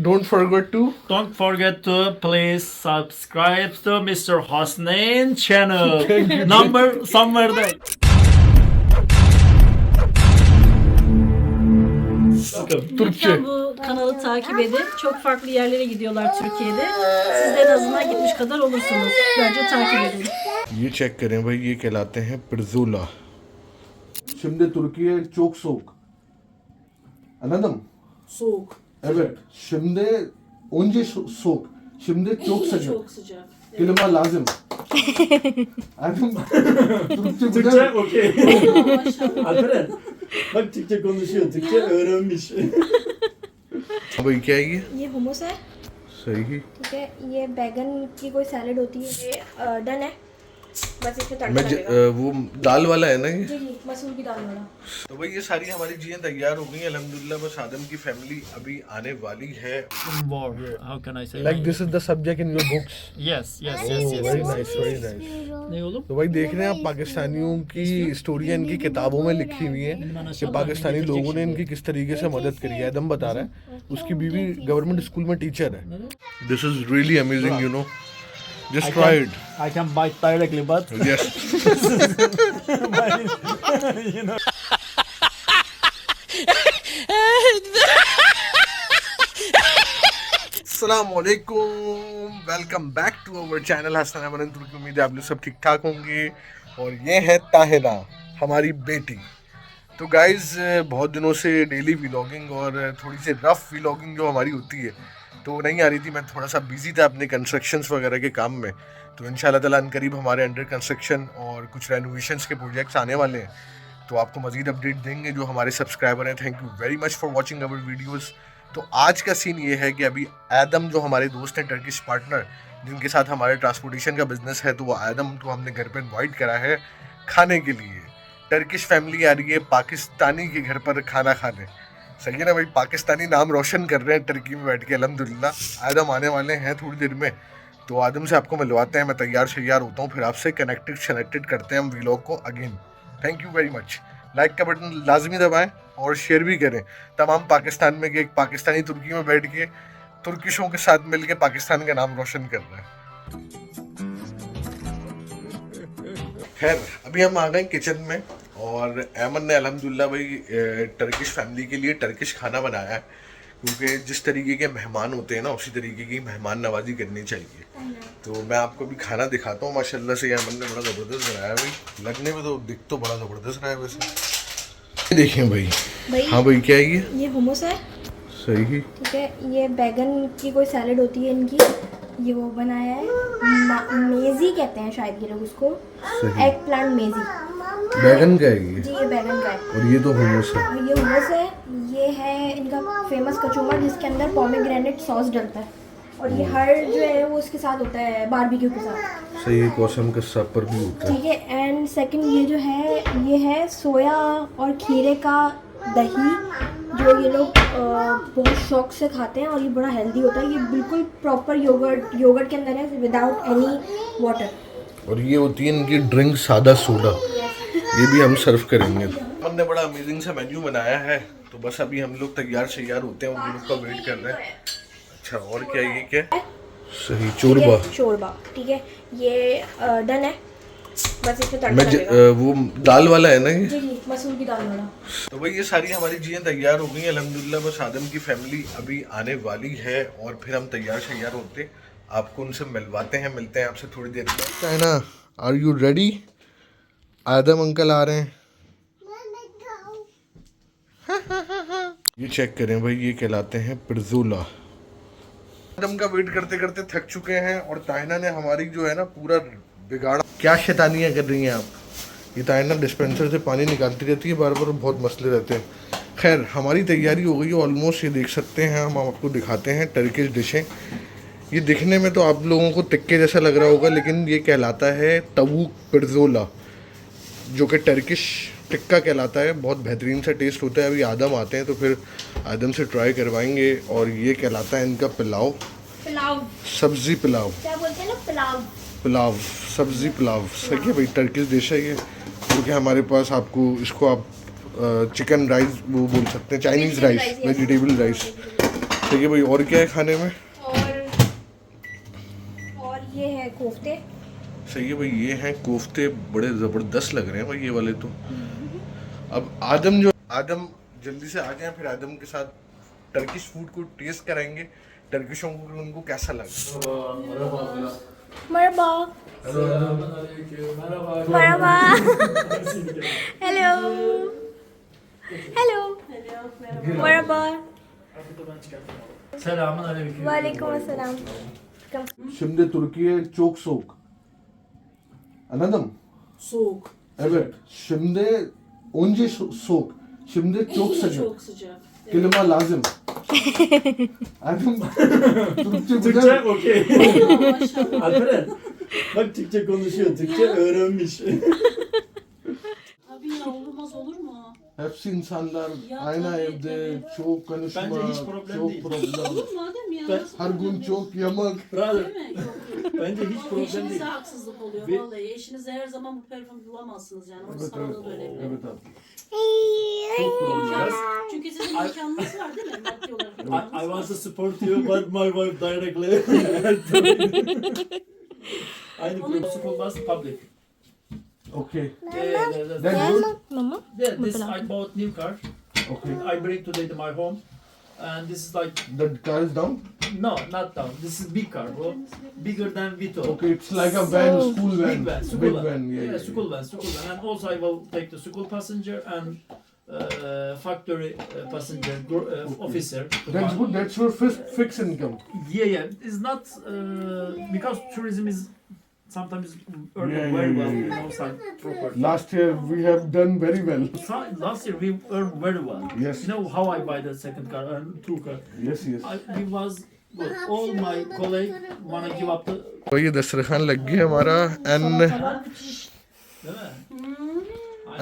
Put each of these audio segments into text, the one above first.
don't forget to please subscribe to Mr. Hasnain channel. Number somewhere there. Lütfen bu kanalı takip edin. Çok farklı yerlere gidiyorlar Türkiye'de. Siz de en azından gitmiş kadar olursunuz. Bence takip edin. ये check करें भाई, ये कहलाते हैं pirzola. Şimdi Türkiye çok soğuk. Anladın? Soğuk. Evet. Şimdi önce soğuk. Şimdi çok sıcak. Çok sıcak. Klima lazım. Anladın mı? Türkçe okey. Maşallah. Alperen. Bak Türkçe konuşuyor. Türkçe öğrenmiş. भाई क्या है ये hummus है, सही ही ठीक है। ये बैगन की कोई सैलेड होती है, ये डन है। बस इसमें तड़का मैं लगेगा। वो दाल वाला है ना ये। जी जी, मसूर की दाल वाला। तो भाई ये सारी हमारी चीजें तैयार हो गई हैं अल्हम्दुलिल्लाह। बस आदम की फैमिली अभी आने वाली है। More. How can I say? Like this is the subject in your books. Yes. Very nice, very nice. Ne oğlum? तो भाई देख रहे हैं आप, पाकिस्तानियों की स्टोरियाँ इनकी किताबों में लिखी हुई हैं कि पाकिस्तानी लोगों ने इनकी किस तरीके से मदद करी है। आदम बता रहा है उसकी बीवी गवर्नमेंट स्कूल में टीचर है। This is really amazing, you know, just try it. I can bite directly, but yes you know. अस्सलामुअलैकुम, welcome back to our channel Hasnain तुर्की। उम्मीद है आप लोग सब ठीक ठाक होंगे। और ये है ताहिरा, हमारी बेटी। तो गाइज़ बहुत दिनों से डेली व्लॉगिंग और थोड़ी सी रफ़ व्लॉगिंग जो हमारी होती है तो नहीं आ रही थी। मैं थोड़ा सा बिजी था अपने कंस्ट्रक्शंस वगैरह के काम में। तो इंशाल्लाह ताला अनकरीब हमारे अंडर कंस्ट्रक्शन और कुछ रेनोवेशंस के प्रोजेक्ट्स आने वाले हैं, तो आपको मज़ीद अपडेट देंगे जो हमारे सब्सक्राइबर हैं। Thank you very much for watching our videos. तो आज का सीन ये है कि अभी आदम जो हमारे दोस्त हैं, टर्किश पार्टनर जिनके साथ हमारे ट्रांसपोर्टेशन का बिजनेस है, तो वो आदम को हमने घर पे इनवाइट करा है खाने के लिए। टर्किश फैमिली आ रही है पाकिस्तानी के घर पर खाना खाने। सही है ना भाई, पाकिस्तानी नाम रोशन कर रहे हैं टर्की में बैठ के अल्हम्दुलिल्लाह। आदम आने वाले हैं थोड़ी देर में, तो आदम से आपको मिलवाते हैं। मैं तैयार शैयार होता हूँ, फिर आपसे कनेक्टेड करते हैं हम व्लॉग को again. Thank you very much. Like का बटन लाजमी दबाएं और शेयर भी करें तमाम पाकिस्तान में कि एक पाकिस्तानी तुर्की में बैठ के तुर्किशों के साथ मिलके पाकिस्तान का नाम रोशन कर रहा है। खैर अभी हम आ गए किचन में और ऐमन ने अल्हम्दुलिल्लाह भाई टर्किश फैमिली के लिए टर्किश खाना बनाया है, क्योंकि जिस तरीके के मेहमान होते हैं ना उसी तरीके की मेहमान नवाजी करनी चाहिए। तो मैं आपको भी खाना दिखाता हूँ। माशाल्लाह से ऐमन ने बड़ा ज़बरदस्त बनाया भाई, लगने में तो दिख तो बड़ा ज़बरदस्त रहा है वैसे। देखें भाई, हाँ भाई क्या है ये hummus है, सही ही, ठीक है। ये बैगन की कोई सैलेड होती है इनकी, ये वो बनाया है। मेजी कहते हैं शायद ये लोग उसको, एग प्लांट मेजी। बैगन का है ये? जी ये बैगन का है। और ये तो hummus है। और ये hummus है, ये है इनका फेमस कचूमर जिसके अंदर पोमेग्रेनेट सॉस डलता है। और ये हर जो है वो उसके साथ होता है, बारबेक्यू के साथ। सही है, कौसम के सब पर भी होता है। ठीक है। एंड सेकंड ये जो है ये है सोया और खीरे का दही, जो ये लोग बहुत शौक से खाते हैं और ये बड़ा हेल्दी होता है। ये बिल्कुल प्रॉपर योगर्ट के अंदर है, विदाउट एनी वाटर। और ये होती है इनकी ड्रिंक सादा सोडा, ये भी हम सर्व करेंगे। हमने बड़ा अमेजिंग सा मेन्यू बनाया है, तो बस अभी हम लोग तैयार शैयार होते हैं, उन लोग का वेट कर रहे हैं। अच्छा और क्या ये क्या सही चोरबा, चोरबा, ठीक है। ये डन है, बस इसमें तड़का मैं लगेगा। वो दाल वाला है ना ये? जी जी, मसूर की दाल वाला। तो भाई ये सारी हमारी चीज़ें तैयार हो गई हैं अल्हम्दुलिल्लाह। बस आदम की फैमिली अभी आने वाली है और फिर हम तैयार शैयार होते आपको उनसे मिलवाते हैं। मिलते हैं आपसे थोड़ी देर में। China, are you ready? Adam uncle आ रहे हैं। ये चेक करें भाई, ये कहलाते हैं pirzola। आदम का वेट करते करते थक चुके हैं और ताइना ने हमारी जो है ना पूरा बिगाड़ा। क्या शैतानियाँ कर रही हैं आप? ये ताइना डिस्पेंसर से पानी निकालती रहती है बार बार, बहुत मसले रहते हैं। खैर हमारी तैयारी हो गई है ऑलमोस्ट। ये देख सकते हैं, हम आपको दिखाते हैं टर्किश डिशें। ये दिखने में तो आप लोगों को टिक्के जैसा लग रहा होगा, लेकिन ये कहलाता है तवूक pirzola, जो कि टर्किश टिक्का कहलाता है। बहुत बेहतरीन सा टेस्ट होता है। अभी आदम आते हैं तो फिर आदम से ट्राई करवाएंगे। और ये कहलाता है इनका पुलाव, सब्जी पुलाव, क्या बोलते हैं ना, पुलाव सब्जी पुलाव। सही है भाई, टर्किश डिश है ये, क्योंकि हमारे पास आपको इसको आप चिकन राइस वो बोल सकते हैं, चाइनीज़ राइस, वेजिटेबल राइस। सही है भाई। और क्या है खाने में? और ये है कोफ्ते। सही है भाई, ये हैं कोफ्ते, बड़े ज़बरदस्त लग रहे हैं भाई ये वाले तो। अब आदम जल्दी से आ जाए, फिर आदम के साथ टर्किश फूड को टेस्ट कराएंगे, टर्किशों को उनको कैसा लगा। मरहबा। मरहबा। हेलो। हेलो। मरहबा। Selamünaleyküm. वालेकुम अस्सलाम। Şimdi Türkiye çok soğuk. Anladın? Soğuk. Evet. Şimdi önce soğuk. Şimdi çok sıcak. Çok sıcak. Kelime lazım. Anladın mı? Türkçe Türkçe güzel. okey. Maşallah. Alperen. Bak Türkçe konuşuyor. Türkçe öğrenmiş. Tabii ya, olmaz olur mu? Hepsi insanlar Ya aynı tabii, evde, çok konuşma, Bence hiç problem çok değil. problem. Olur mu Adem ya? Ben- Nasıl Her gün problem çok yemek. Brother. değil mi? Yok. Bence hiç problem Eşinize değil. haksızlık oluyor Ve- vallahi. Eşinize her zaman bu parfüm bulamazsınız yani. O Evet, sağlığı da önemli. evet abi. Çok problem. Çünkü sizin imkanınız var değil mi? Maddi olarak I imkanınız want var. to support you, but my wife directly. Aynı problem. School bus public. Okay. Yeah, That's good. Mamma yeah, this I bought new car. Okay. I bring today to my home, and this is like The car is down? no, not down. This is big car, bro. Bigger than Vito. Okay, it's like a van, school van. Big van, school Big van. van, yeah. School van, and also I will take the school passenger and factory passenger officer. to That's buy. good, that's your first fixed income. Yeah. It's not because tourism is sometimes earning Yeah, very yeah, well, yeah, you know, some property. Last year we have done very well. Last year we earned very well. Yes. You know how I buy the second car and two car. Yes, yes. We was good. All my colleague wanna give up the. तो ये दस्तरखान लग गया हमारा and Değil mi?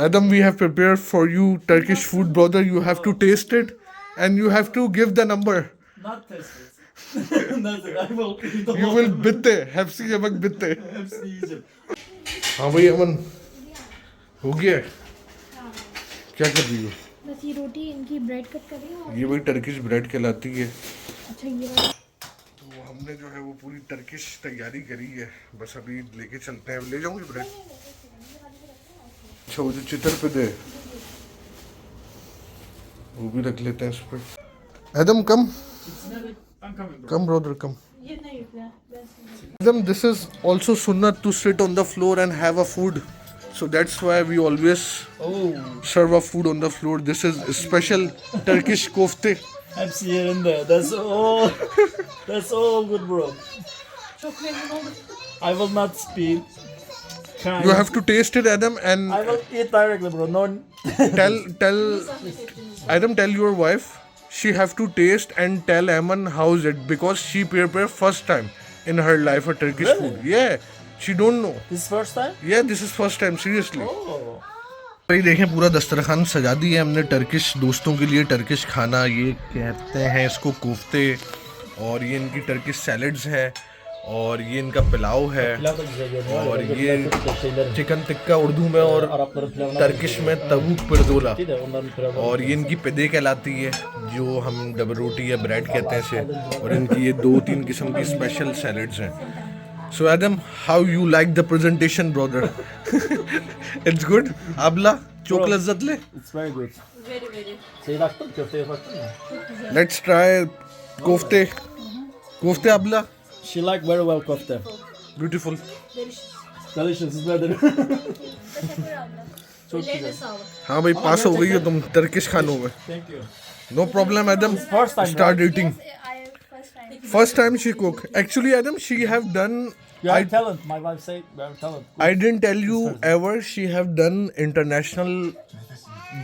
Adam, we have prepared for you Turkish food, brother. You have to taste it and you have to give the number. Not tested. Nothing. I will eat all You of will them. bitte, hepsi yemek bitte. Hepsini yiyeceğim. हाँ भाई अमन, हो गया? क्या कर रही हो? बस ये रोटी इनकी ब्रेड कट कर रही हूँ। ये भाई टर्किश ब्रेड कहलाती है। अच्छा ये वाला तो हमने जो है वो पूरी टर्किश तैयारी करी है, बस अभी लेके चलते हैं। ले जाऊंगी ब्रेड? अच्छा वो जो चितर पे दे वो भी रख लेते हैं इस पे। Adam come, I'm coming, bro. Come brother come. Yerine yükle. Ben size- Adam, this is also sunnah to sit on the floor and have a food. So that's why we always serve a food on the floor. This is special Turkish kofte. Hepsi yerinde. That's all good, bro. Çok memnun oldum. I will not speak. You have to taste it, Adam, and I will eat directly, bro. No. tell Zahmet ettiniz. Adam, tell your wife she have to taste and tell Aman how's it, because she prepare first time in her life a Turkish Really? food. Yeah, she don't know. This first time? Yeah, this is first time, seriously. Oh. भाई देखें पूरा दस्तरखान सजा दी है हमने Turkish दोस्तों के लिए। Turkish खाना ये कहते हैं इसको कोफ्ते, और ये इनकी टर्किश सैलड्स हैं, और ये इनका पुलाव है, और ये चिकन टिक्का उर्दू में और टर्किश में तवूक परदोला, और ये इनकी पिदे कहलाती है जो हम डबल रोटी या ब्रेड कहते हैं इसे, और इनकी ये 2-3 किस्म की स्पेशल सैलड्स हैं। So Adam, how you like the presentation, brother? It's good. Abla, çok Bro. lezzetli. It's very good. Very very. Şeyi baktın, köfteye baktın mı? Let's try kofte. Kofte abla. She like very well kofte. Beautiful. Delicious, is better. Çok Ellerine güzel. sağlık. हाँ भाई पास हो गई हो तुम Turkish खानों में. Thank you. No problem, Adam. First time, Start right? eating. First time First time she cook. Actually, Adam, she have done. You have I talent. My wife say you have talent. I didn't tell you ever. She have done international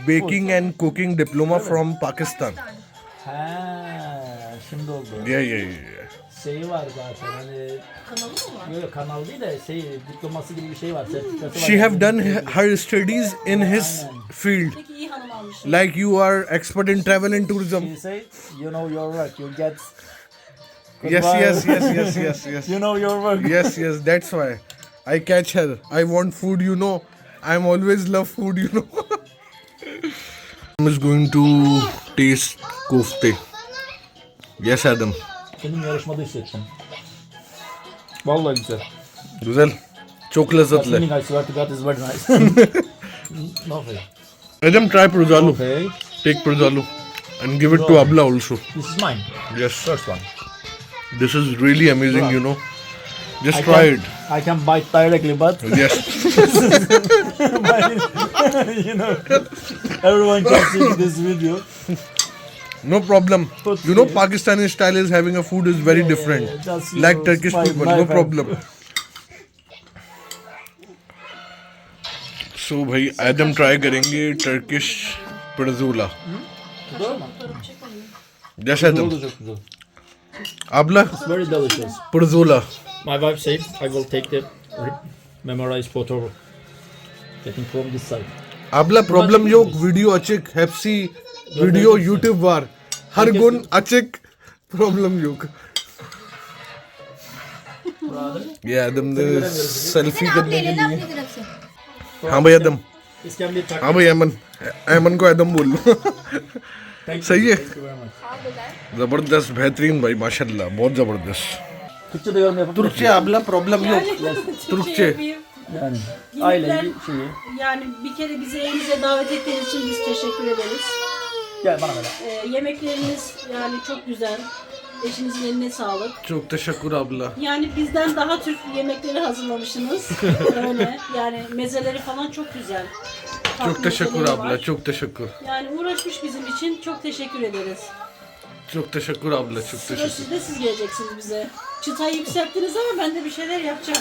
baking and cooking diploma from Pakistan. Ha, şimdi oldu. Yeah. Şeyi var zaten hani Kanalı mı var? böyle kanal değil de şey diploması gibi bir şey var. Sertifikası var. She have done her studies in his field. Peki iyi hanım almışsın. Like you are expert in travel and tourism. She say you know your work. You get. Yes. You know your work. Yes, that's why. I catch her. I want food, you know. I'm always love food, you know. I'm just going to taste kofte. Yes Adam. Kendim yarışmada hissettim. Vallahi güzel. Güzel. Çok lezzetli. Listening, I swear to God, is very nice. No way. Adam, try Purzalu. Okay. Take Purzalu and give it to Abla also. This is mine. Yes. First one. This is really amazing, you know. Just I try can, it. I can bite directly, but Yes. you know, everyone can see this video. No problem. But You know, yeah. Pakistani style is having a food is very different. Just Like use Turkish my people, knife no and- problem. So भाई Adam try करेंगे Turkish Purzalu. Doğru mu? Yes Güzel Adam. oldu, çok güzel. Abla It's very delicious. Purzalu. My wife said I will take the memorized photo taken from this side. Abla problem yok. Video açık. Hepsi video YouTube var. Her gün açık. Problem yok. Yeah Adam ने selfie करने के लिए. अपनी तरफ से हाँ भाई Adam. İskemle tak. हाँ भाई अमन. अमन को Adam बोल लो. सही है. Thank you very much. जबरदस्त बेहतरीन भाई माशाल्लाह बहुत जबरदस्त. Türkçe de yorum yapabilir Türkçe abla problem yok. Türkçe. Yani aile Yemekler, şeyi. yani bir kere bizi evimize davet ettiğiniz için biz teşekkür ederiz. Gel bana böyle. Yemekleriniz yani çok güzel. Eşinizin eline sağlık. Çok teşekkür abla. Yani bizden daha Türk yemekleri hazırlamışsınız. Öyle. Yani mezeleri falan çok güzel. Farklı Çok teşekkür mezeleri abla. var. Çok teşekkür. Yani uğraşmış bizim için. Çok teşekkür ederiz. Çok teşekkür abla. Çok Sıra teşekkür. sizde, siz geleceksiniz bize. Çıtayı yükselttiniz ama ben de bir şeyler yapacağım.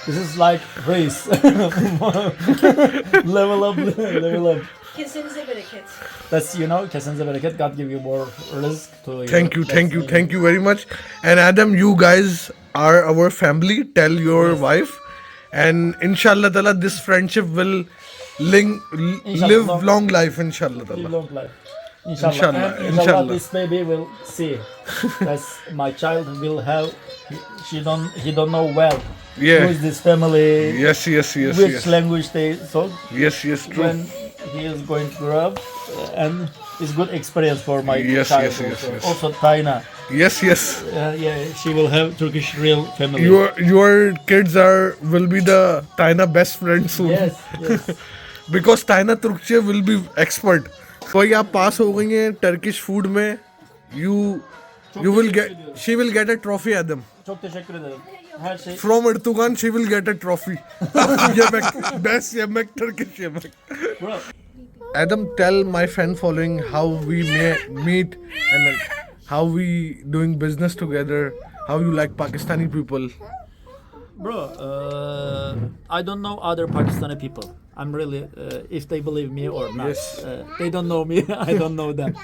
This is like race. Level up, level up. Kesenize bereket. That's, you know, kesenize bereket. God give you more risk to you. Thank you, thank you, thank you very much. And Adam, you guys are our family. Tell your wife, and inshallah ta'ala, this friendship will live long- long life. Inshallah Live ta'ala. long life. Inshallah. Inshallah, And inshallah. this baby will see. That's my child will have. He don't know well. Yeah. Who is this family? Yes, yes, yes, Which yes. language they talk? Yes, yes, true. When he is going to grow up, and it's good experience for my Yes, child. yes, yes, also. yes. Also Taina. Yes, yes. Yeah, she will have Turkish real family. Your kids will be the Taina best friend soon. Yes, yes. Because Taina Turkche will be expert. तो ये आप पास हो गई हैं Turkish food में. You will get. She will get a trophy, Adam. Çok teşekkür ederim. Her şey. From Ertuğrul, she will get a trophy. Yemek, best yemek, Turkish yemek. Bro, Adam, tell my fan following how we meet and how we doing business together. How you like Pakistani people? I don't know other Pakistani people. I'm really, if they believe me or not. Yes. They don't know me. I don't know them.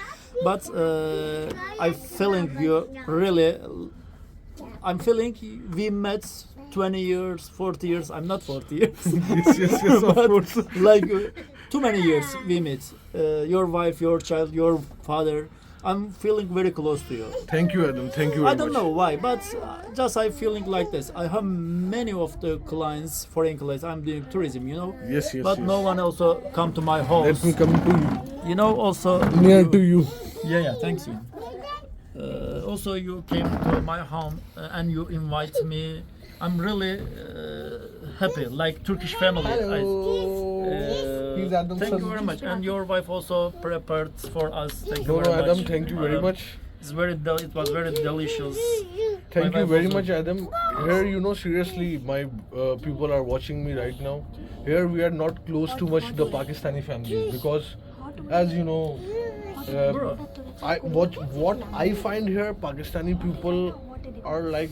But I feeling you really. I'm feeling we met 20 years, 40 years. I'm not 40 years. Yes, of But course. like too many years we met. Your wife, your child, your father. I'm feeling very close to you. Thank you, Adam. Thank you very I don't much. know why, but just I feeling like this. I have many of the clients, foreign clients. I'm doing tourism, you know. Yes, yes, But yes. no one also come to my house. Let me come to You know, also near to you. Yeah, thanks you. Also, you came to my home and you invite me. I'm really happy, like Turkish family. He's Adam's Thank son. you very much, and your wife also prepared for us. Thank you No, very Adam, much. thank you very much. It was very delicious. Thank My you wife very also- much, Adam. Here, you know, seriously, my people are watching me right now. Here, we are not close too much to the Pakistani families because, as you know, what I find here, Pakistani people are like.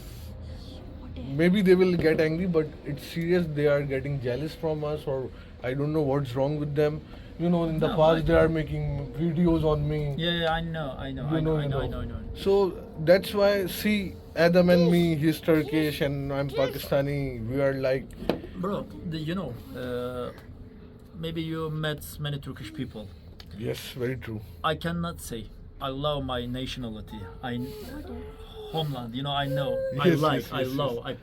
Maybe they will get angry, but it's serious. They are getting jealous from us, or I don't know what's wrong with them. You know, in the No, past they are making videos on me. Yeah, I know. You know. So that's why, see, Adam and me, he's Turkish and I'm Pakistani. We are like, Bro, maybe you met many Turkish people. yes, very true. I cannot say I love my nationality. Homeland. You know, I know. I Yes, like. yes, I yes, love. I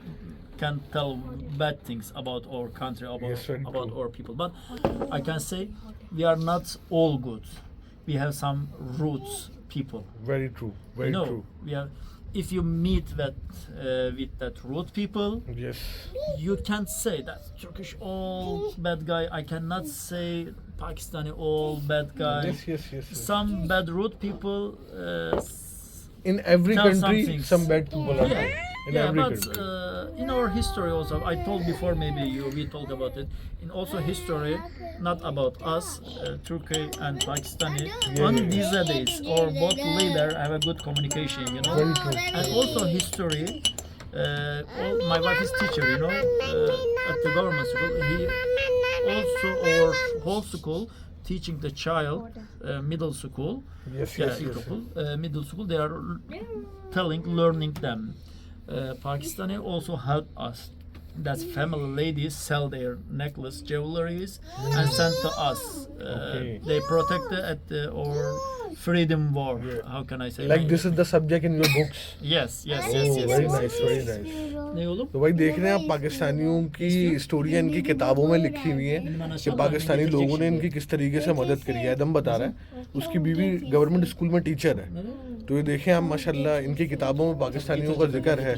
can tell bad things about our country, Yes, very about true. our people. But I can say we are not all good. We have some roots people. Very true. Very You know, true. we are. If you meet with that rude people, Yes. you can't say that Turkish old bad guy. I cannot say Pakistani old bad guy. Yes. Some bad rude people. In every Tell some country, things. some bad people are Yeah, there. In yeah, every but country. in our history also, I told before, maybe we talked about it. In also history, not about us, Turkey and Pakistani. On these days, or both leader have a good communication, you know. Very true. And also history. My wife is teacher, you know, at the government school. He also our whole school teaching the child middle school. Yes. Middle school. They are learning them. Pakistani also help us. That's family ladies sell their necklace, jewelries, and send to us. They protect at our freedom war. How can I say? Like this is the subject in your books. Yes. Very nice, very nice. नहीं बोलो? तो भाई देख रहे हैं आप पाकिस्तानियों की स्टोरियां इनकी किताबों में लिखी हुई हैं कि पाकिस्तानी लोगों ने इनकी किस तरीके से मदद करी है। एडम बता रहा है उसकी बीवी गवर्नमेंट स्कूल में टीचर है। तो ये देखें आप माशाल्लाह इनकी किताबों में पाकिस्तानियों का जिक्र है।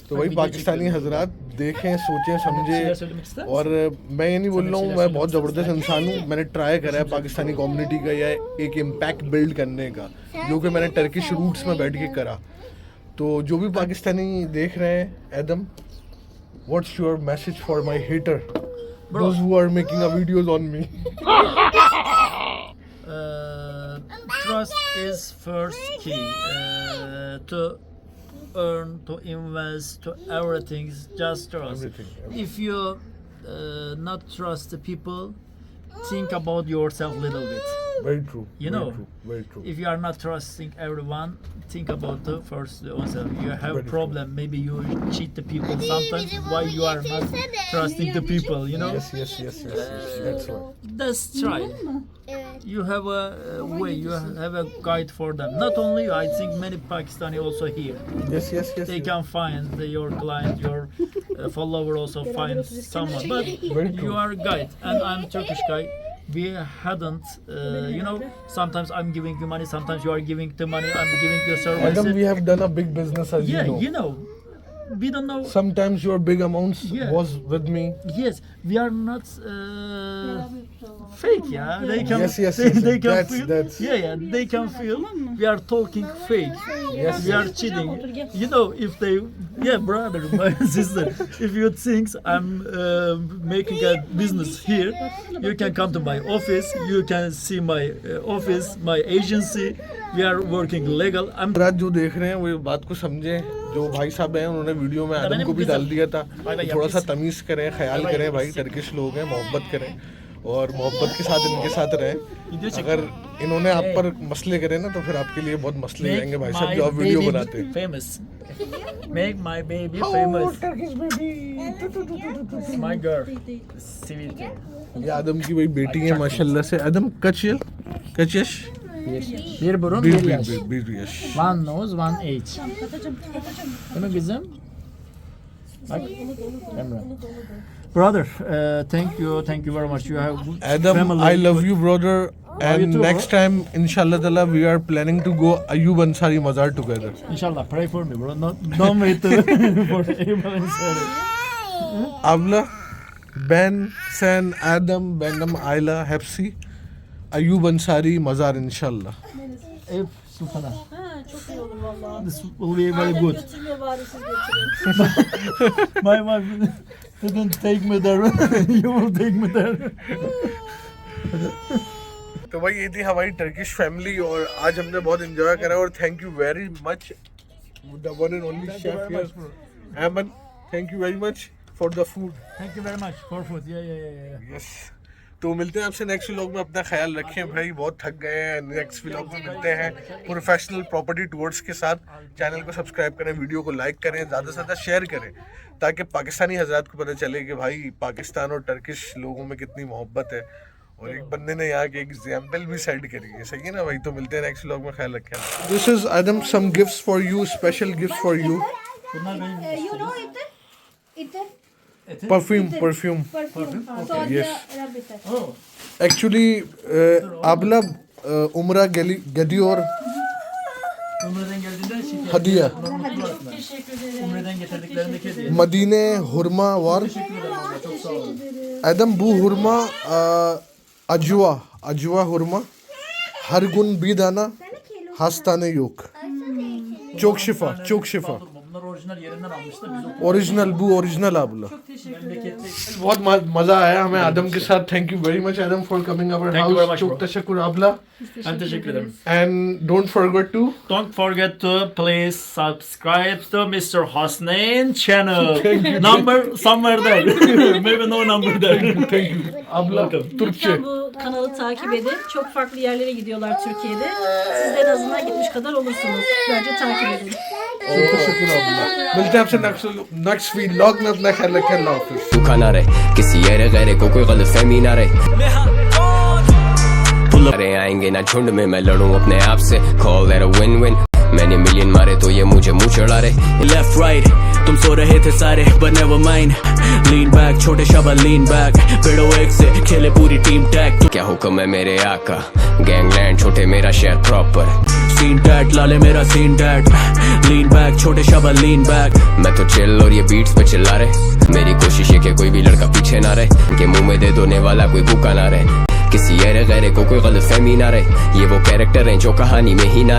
तो भाई पाकिस्तानी हजरात देखें, सोचें, समझें। और मैं ये नहीं बोल रहा हूँ मैं बहुत ज़बरदस्त इंसान हूँ। मैंने ट्राई करा है पाकिस्तानी कम्युनिटी का या एक इम्पैक्ट बिल्ड करने का, जो कि मैंने टर्किश रूट्स में बैठ के करा। तो जो भी पाकिस्तानी देख रहे हैं, Adam, what's your message for my hater, those who are making a videos on me? Trust is first key to earn, to invest, to everything. Just trust. Everything. If you not trust the people, think about yourself a little bit. Very true. You know, very true. If you are not trusting everyone, think about the first yourself. You have a problem. Maybe you cheat the people sometimes. Why you are not trusting the people? You know. Yes. That's right. Let's try. You have a way. You have a guide for them. Not only you, I think many Pakistani also here. Yes. They can find your client, your follower also find someone. But Very true. you are a guide, and I'm Turkish guy. We hadn't, you know, sometimes I'm giving you money, sometimes you are giving the money, I'm giving the service. Adam, we have done a big business, as Yeah, you know. We don't know. Sometimes your big amounts Yeah. was with me. Yes, we are not fake, yeah. They can, Yes. they can That's- feel. that's- Yeah, they can feel. We are talking fake. Yes. We are cheating. You know, if they, yeah, brother, my sister, if you think I'm making a business here, you can come to my office. You can see my office, my agency. We are working legal. I'm रात जो देख रहे हैं वो बात को समझें। जो भाई साहब हैं उन्होंने वीडियो में आदम को भी डाल दिया था। तो थोड़ा सा तमीज करें, ख्याल करें भाई, टर्किश लोग हैं, मोहब्बत करें और मोहब्बत के साथ इनके साथ रहें। अगर इन्होंने आप पर मसले करे ना तो फिर आपके लिए बहुत मसले जाएंगे भाई साहब जो आप वीडियो बनाते हैं। famous. Make my baby famous. My girl. Sweet. ये आदम की भाई बेटी है माशाल्लाह से। आदम कचिश Bir burun, bir yaş. bir yaş. One nose, one age. Değil mi kızım? Bak. Emre. Brother, thank you very much. You have good Adam, family. I love you, brother. And you too, next time, inshallah ta'ala, we are planning to go Ayub Ansari Mazar together. Inshallah, pray for me, bro. Don't wait for anyone. Abla, Ben, Sen, Adam, Benam, Ayla, Hepsi, Ayub Ansari Mazar, inshallah. If Sultan'a. Ha, çok iyi olur vallahi. This will be very good. Götürmüyor bari siz götürün. My wife didn't take me there. You will take me there. तो भाई ये थी हमारी Turkish family और आज हमने बहुत enjoy करा और thank you very much the one and only chef here Aman. Thank you very much for the food. Thank you very much for food. Yeah. Yes, तो मिलते हैं आपसे नेक्स्ट व्लॉग में। अपना ख्याल रखें भाई, बहुत थक गए हैं। नेक्स्ट व्लॉग में मिलते हैं प्रोफेशनल प्रॉपर्टी टूर्स के साथ। चैनल को सब्सक्राइब करें, वीडियो को लाइक करें, ज़्यादा से ज़्यादा शेयर करें ताकि पाकिस्तानी हजरात को पता चले कि भाई पाकिस्तान और टर्किश लोगों में कितनी मोहब्बत है। और एक बंदे ने यहाँ के एग्जाम्पल भी सेंड करी है, सही है ना भाई। तो मिलते हैं नेक्स्ट व्लॉग में, ख्याल रखें। This is Adam some gifts for you, special gifts for you. Bunlar benim. You know itar? Perfume Perfume. Yes. Rub itar. Oh. Actually आबला उमरा गदियोर Umre'den geldiğinde şeker. Hediye. Bunlar mutlu aslında. Teşekkür ederim. Umre'den getirdiklerindeki hediye. Madine hurma var. Teşekkür ederim abla. Çok sağ olun. Adam bu hurma acıva hurma. Her gün bir tane hastane yok. Çok şifa, çok şifa. Bunlar orijinal yerinden almışlar. Biz o original bu orijinal abla. Çok teşekkür ederim. memlekette. बहुत मजा आया हमें Adam के साथ thank you very much Adam for coming our Thank you very house much, çok bro. teşekkür abla Ben teşekkür ederim. and don't forget to Don't forget to please subscribe to Mr. Hasnain channel. Number somewhere there. Maybe no number there. thank you abla Türkçe Lütfen bu kanalı takip edin. Çok farklı yerlere gidiyorlar Türkiye'de. Siz de en azından gitmiş kadar olursunuz. Bence takip edin. çok teşekkür abla मिलते हैं आपसे next vlog में अपना ख्याल रखें अल्लाह हाफिज़ दुखा ना रहे किसी ऐरे गैरे को कोई गलत फहमी ना रहे पुल अरे आएंगे ना झुंड में मैं लड़ूं अपने आप से call that a win win मैंने मिलियन मारे तो ये मुझे मुंह चढ़ा रहे लेफ्ट राइट तुम सो रहे थे सारे but never mind lean back छोटे शाबा लीन बैक पेड़ो एक से खेले पूरी टीम टैग क्या हुक्म है मेरे आका गैंगलैंड छोटे मेरा शहर प्रॉपर सीन टैट लाले मेरा सीन टैट लीन बैक छोटे शाबा लीन बैक मैं तो चिल और ये बीट्स पे चिल्ला रहे मेरी कोशिश है कि कोई भी लड़का पीछे ना रहे कि मुंह में दे दोने वाला कोई भूखा ना रहे किसी ऐरे गैरे को कोई गलत फहमी ना रहे ये वो कैरेक्टर हैं जो कहानी में ही ना